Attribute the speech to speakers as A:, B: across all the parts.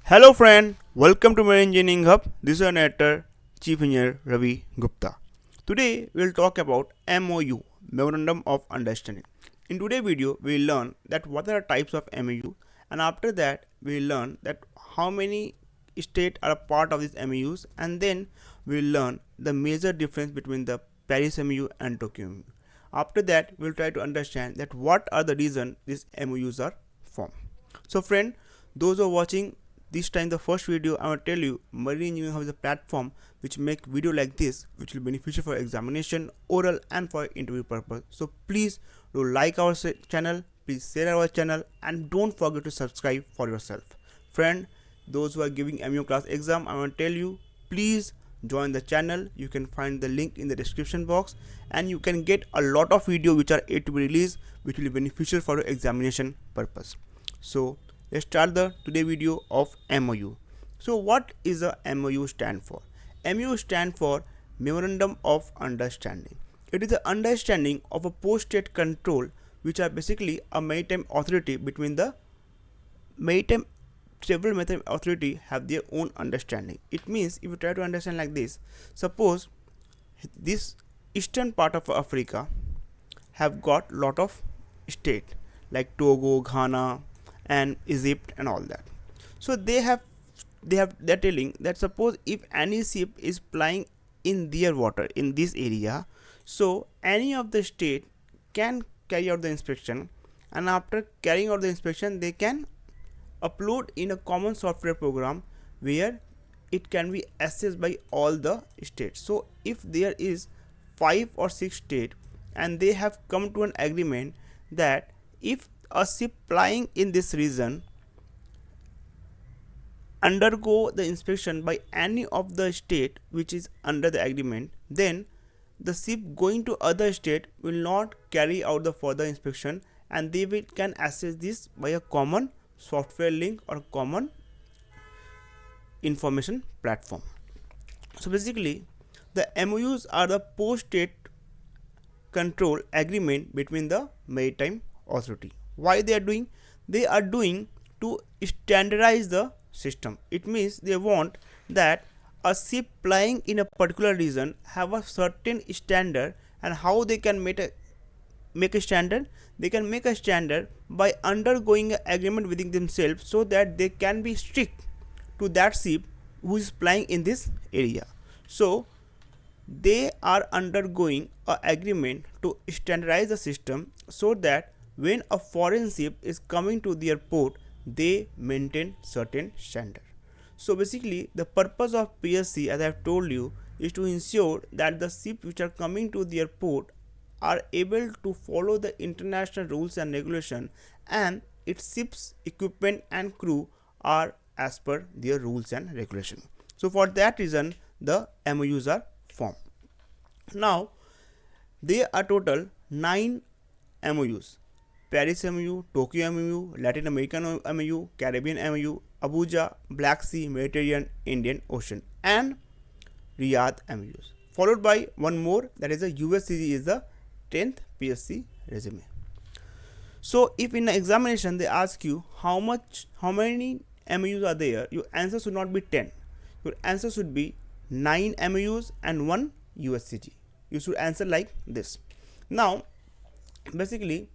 A: Hello friend, welcome to my engineering hub. This is our editor, Chief Engineer Ravi Gupta. Today we will talk about MOU, Memorandum of Understanding. In today's video, we will learn that what are the types of MOU, and after that we will learn that how many states are a part of these MOUs, and then we will learn the major difference between the Paris MOU and Tokyo MOU. After that, we will try to understand that what are the reasons these MOUs are formed. So friend, those who are watching this time the first video, I will tell you Marine Engineering Hub is a platform which make video like this which will be beneficial for examination, oral and for interview purpose. So please do like our channel, please share our channel, and don't forget to subscribe for yourself. Friend, those who are giving MU class exam, I want to tell you please join the channel. You can find the link in the description box, and you can get a lot of video which are yet to be released which will be beneficial for your examination purpose. So let's start the today video of MOU. So what is a MOU stand for? MOU stand for Memorandum of Understanding. It is the understanding of a post-state control which are basically a maritime authority between the maritime. Several maritime authority have their own understanding. It means if you try to understand like this, suppose this eastern part of Africa have got lot of state like Togo, Ghana, and Egypt and all that. So they're telling that suppose if any ship is plying in their water in this area, so any of the state can carry out the inspection, and after carrying out the inspection they can upload in a common software program where it can be accessed by all the states. So if there is 5 or 6 states and they have come to an agreement that if a ship plying in this region undergo the inspection by any of the state which is under the agreement, then the ship going to other state will not carry out the further inspection, and they will can access this by a common software link or common information platform. So basically the MOUs are the post-state control agreement between the maritime authority. Why they are doing? They are doing to standardize the system. It means they want that a ship plying in a particular region have a certain standard, and how they can make a standard. They can make a standard by undergoing an agreement within themselves so that they can be strict to that ship who is plying in this area. So they are undergoing an agreement to standardize the system so that when a foreign ship is coming to their port, they maintain certain standard. So basically the purpose of PSC, as I have told you, is to ensure that the ships which are coming to their port are able to follow the international rules and regulation, and its ships, equipment and crew are as per their rules and regulation. So for that reason the MOUs are formed. Now there are total 9 MOUs: Paris MOU, Tokyo MOU, Latin American MOU, Caribbean MOU, Abuja, Black Sea, Mediterranean, Indian Ocean, and Riyadh MOUs, followed by one more, that is the USCG is the 10th PSC resume. So if in the examination they ask you how many MOUs are there, your answer should not be 10. Your answer should be 9 MOUs and 1 USCG. You should answer like this. Now basically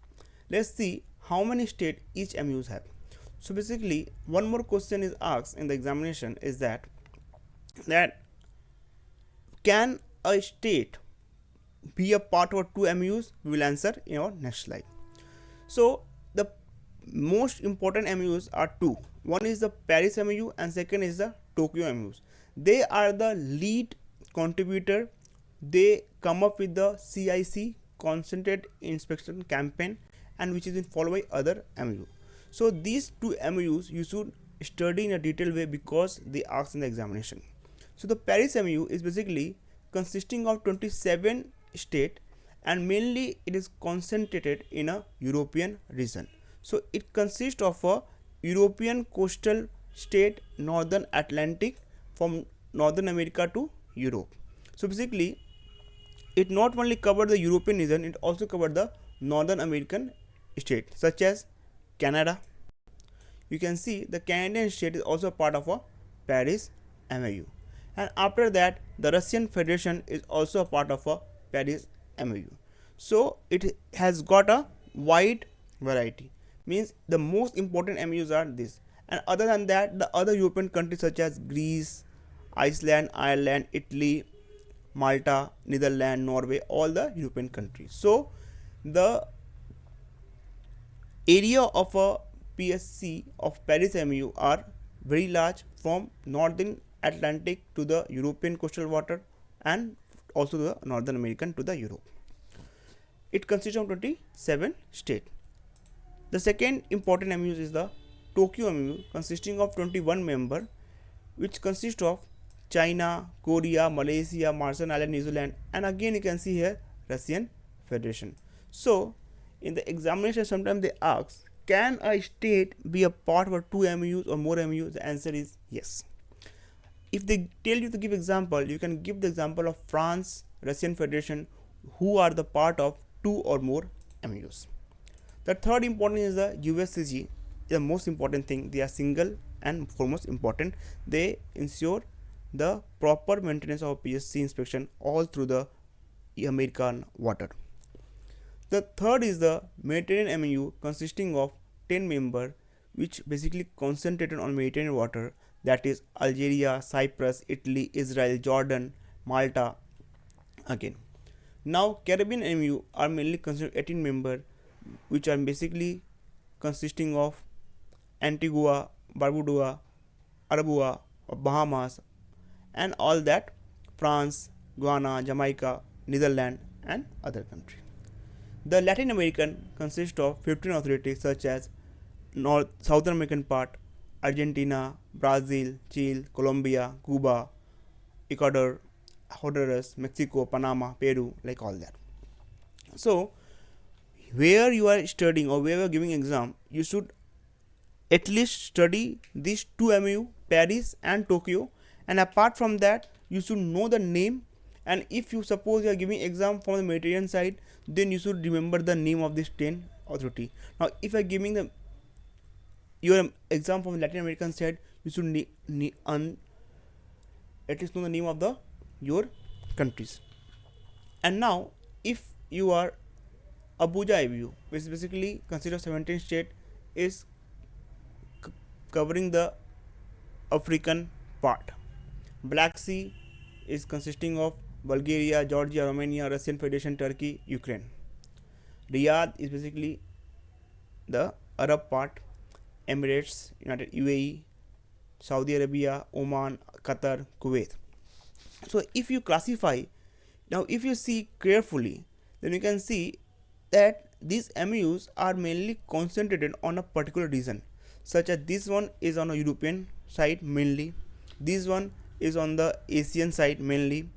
A: let's see how many states each MOUs have. So basically one more question is asked in the examination is that can a state be a part of 2 MOUs? We will answer in our next slide. So the most important MOUs are 2. One is the Paris MOU and second is the Tokyo MOUs. They are the lead contributor. They come up with the CIC, concentrated inspection campaign, and which is been followed by other MOU. So these 2 MOUs you should study in a detailed way because they ask in the examination. So the Paris MOU is basically consisting of 27 states, and mainly it is concentrated in a European region. So it consists of a European coastal state, Northern Atlantic, from Northern America to Europe. So basically it not only covered the European region, it also covered the Northern American states such as Canada, you can see the Canadian state is also part of a Paris MOU, and after that the Russian Federation is also a part of a Paris MOU. So it has got a wide variety, means the most important MOUs are this, and other than that the other European countries such as Greece, Iceland, Ireland, Italy, Malta, Netherlands, Norway, all the European countries. So the area of a PSC of Paris MOU are very large, from northern Atlantic to the European coastal water and also the Northern American to the Europe. It consists of 27 states. The second important MOU is the Tokyo MOU, consisting of 21 members, which consist of China, Korea, Malaysia, Marshall Islands, New Zealand, and again you can see here Russian Federation. So in the examination sometimes they ask, can a state be a part of two MOUs or more MOUs? The answer is yes. If they tell you to give example, you can give the example of France, Russian Federation, who are the part of two or more MOUs. The third important is the USCG, the most important thing. They are single and foremost important. They ensure the proper maintenance of PSC inspection all through the American water. The third is the Mediterranean MOU, consisting of 10 members, which basically concentrated on Mediterranean water, that is Algeria, Cyprus, Italy, Israel, Jordan, Malta. Again, now Caribbean MOU are mainly considered 18 members, which are basically consisting of Antigua, Barbuda, Aruba, Bahamas, and all that, France, Guyana, Jamaica, Netherlands, and other countries. The Latin American consists of 15 authorities such as Southern American part, Argentina, Brazil, Chile, Colombia, Cuba, Ecuador, Honduras, Mexico, Panama, Peru, like all that. So where you are studying or where you are giving exam, you should at least study these two MOU, Paris and Tokyo, and apart from that you should know the name. And if you suppose you are giving exam from the Mediterranean side, then you should remember the name of this 10 authority. Now if you are giving your exam from the Latin American side, you should at least know the name of your countries. And now if you are Abuja MOU, which is basically considered 17 state, is covering the African part. Black Sea is consisting of Bulgaria, Georgia, Romania, Russian Federation, Turkey, Ukraine. Riyadh is basically the Arab part, Emirates, United UAE, Saudi Arabia, Oman, Qatar, Kuwait. So if you classify, now if you see carefully, then you can see that these MOUs are mainly concentrated on a particular region, such as this one is on a European side mainly, this one is on the Asian side mainly,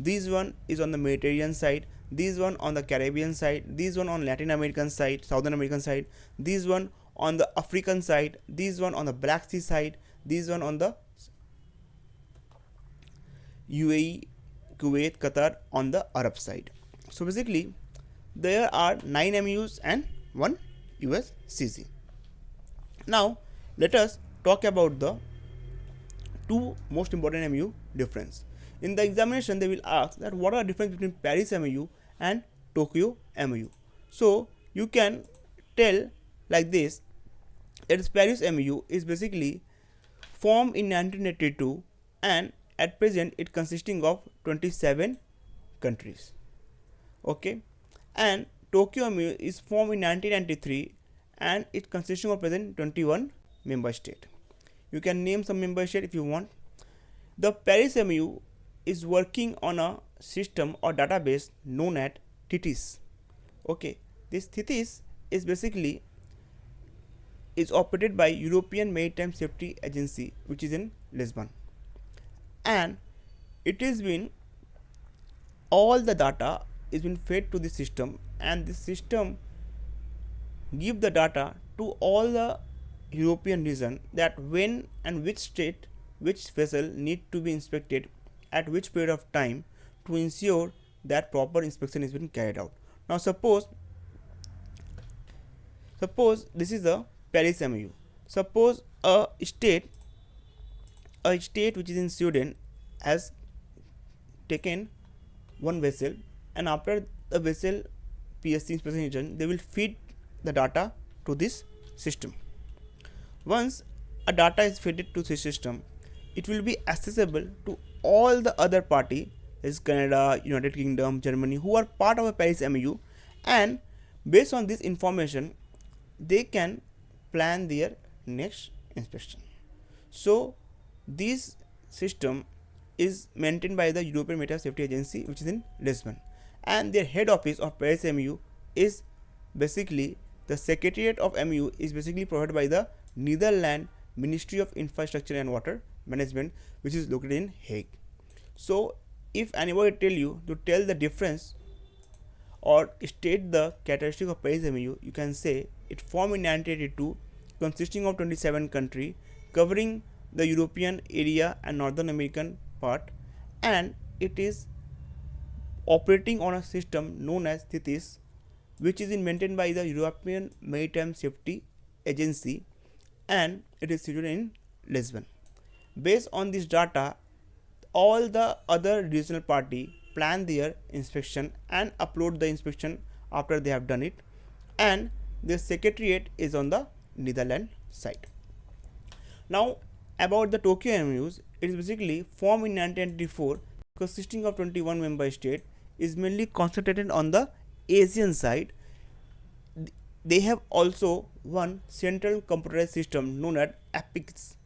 A: this one is on the Mediterranean side, this one on the Caribbean side, this one on Latin American side, Southern American side, this one on the African side, this one on the Black Sea side, this one on the UAE, Kuwait, Qatar on the Arab side. So basically there are 9 MOUs and 1 USCG. Now let us talk about the two most important MOU difference. In the examination they will ask that what are the difference between Paris MOU and Tokyo MOU. So you can tell like this, that Paris MOU is basically formed in 1982 and at present it consisting of 27 countries. Okay, and Tokyo MOU is formed in 1993 and it consisting of present 21 member state. You can name some member state if you want. The Paris MOU is working on a system or database known as THETIS. Okay, this THETIS is basically is operated by European Maritime Safety Agency, which is in Lisbon, and it has been all the data is been fed to the system, and this system give the data to all the European region that when and which state which vessel need to be inspected at which period of time to ensure that proper inspection is being carried out. Now suppose this is the Paris MOU. Suppose a state which is in Sweden has taken one vessel, and after the vessel PSC inspection is done, they will feed the data to this system. Once a data is fed to the system, it will be accessible to all the other party, is Canada, United Kingdom, Germany, who are part of a Paris MOU, and based on this information, they can plan their next inspection. So this system is maintained by the European Maritime Safety Agency, which is in Lisbon, and their head office of Paris MOU is basically the secretariat of MOU is basically provided by the Netherlands Ministry of Infrastructure and Water Management, which is located in Hague. So if anybody tell you to tell the difference or state the characteristic of Paris MOU, you can say it formed in 1982, consisting of 27 countries, covering the European area and Northern American part, and it is operating on a system known as THETIS, which is maintained by the European Maritime Safety Agency, and it is situated in Lisbon. Based on this data, all the other regional party plan their inspection and upload the inspection after they have done it, and the secretariat is on the Netherlands side. Now about the Tokyo MOUs, it is basically formed in 1994, consisting of 21 member states, is mainly concentrated on the Asian side. They have also one central computerized system known as APIX,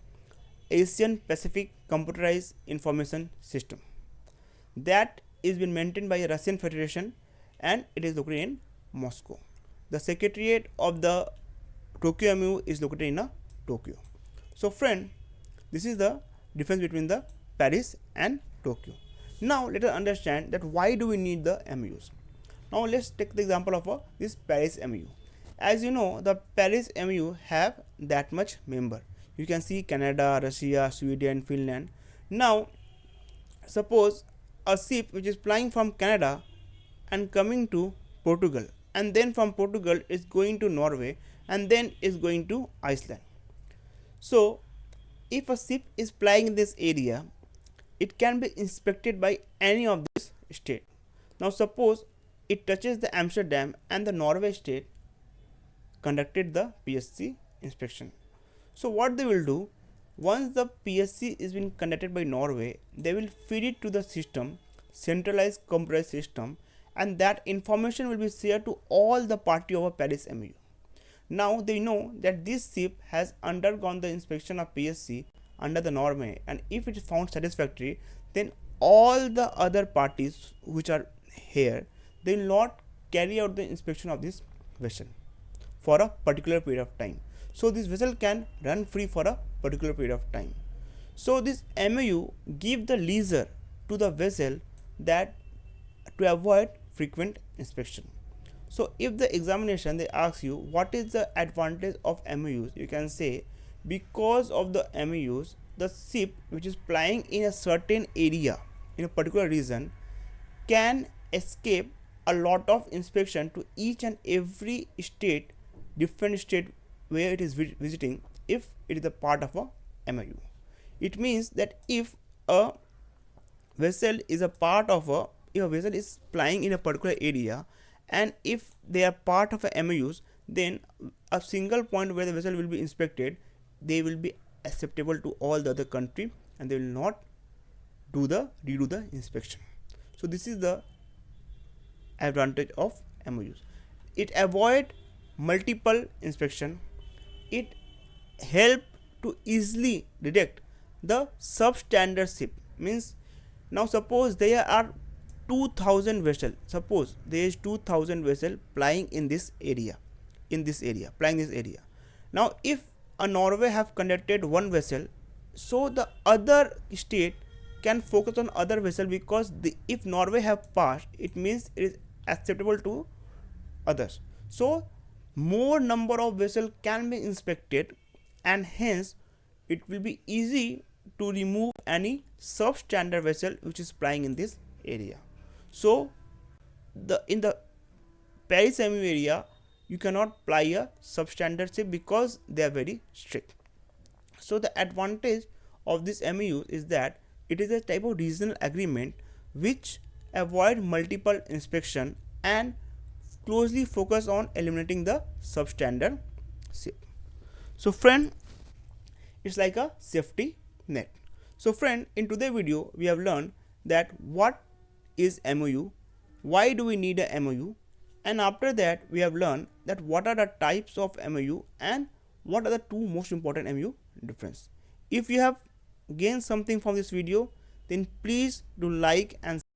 A: Asian Pacific Computerized Information System, that is been maintained by a Russian Federation, and it is located in Moscow. The secretariat of the Tokyo MOU is located in Tokyo. So friend, this is the difference between the Paris and Tokyo. Now let us understand that why do we need the MOUs. Now let's take the example of this Paris MOU. As you know, the Paris MOU have that much member. You can see Canada, Russia, Sweden, Finland. Now suppose a ship which is flying from Canada and coming to Portugal, and then from Portugal is going to Norway, and then is going to Iceland. So if a ship is flying in this area, it can be inspected by any of this state. Now suppose it touches the Amsterdam and the Norway state conducted the PSC inspection. So what they will do, once the PSC is being conducted by Norway, they will feed it to the system, centralized computerized system, and that information will be shared to all the party of a Paris MOU. Now they know that this ship has undergone the inspection of PSC under the Norway, and if it is found satisfactory, then all the other parties which are here, they will not carry out the inspection of this vessel for a particular period of time. So this vessel can run free for a particular period of time. So this MOU give the leisure to the vessel that to avoid frequent inspection. So if the examination they ask you what is the advantage of MOUs, you can say because of the MOUs, the ship which is plying in a certain area in a particular region can escape a lot of inspection to each and every state, different state where it is visiting, if it is a part of a MOU. It means that if a vessel is a part of a, if a vessel is flying in a particular area, and if they are part of a MOUs, then a single point where the vessel will be inspected, they will be acceptable to all the other country, and they will not redo the inspection. So this is the advantage of MOUs. It avoid multiple inspection. It help to easily detect the substandard ship. Means now suppose there are 2000 vessel, suppose there is 2000 vessel flying in this area, flying this area. Now if a Norway have conducted one vessel, so the other state can focus on other vessel, because if Norway have passed, it means it is acceptable to others. So more number of vessel can be inspected, and hence it will be easy to remove any substandard vessel which is flying in this area. So in the Paris MOU area, you cannot apply a substandard ship because they are very strict. So the advantage of this MOU is that it is a type of regional agreement which avoid multiple inspection and closely focus on eliminating the substandard ship. So friend, it's like a safety net. So friend, in today's video we have learned that what is MOU, why do we need a MOU, and after that we have learned that what are the types of MOU and what are the two most important MOU difference. If you have gained something from this video, then please do like and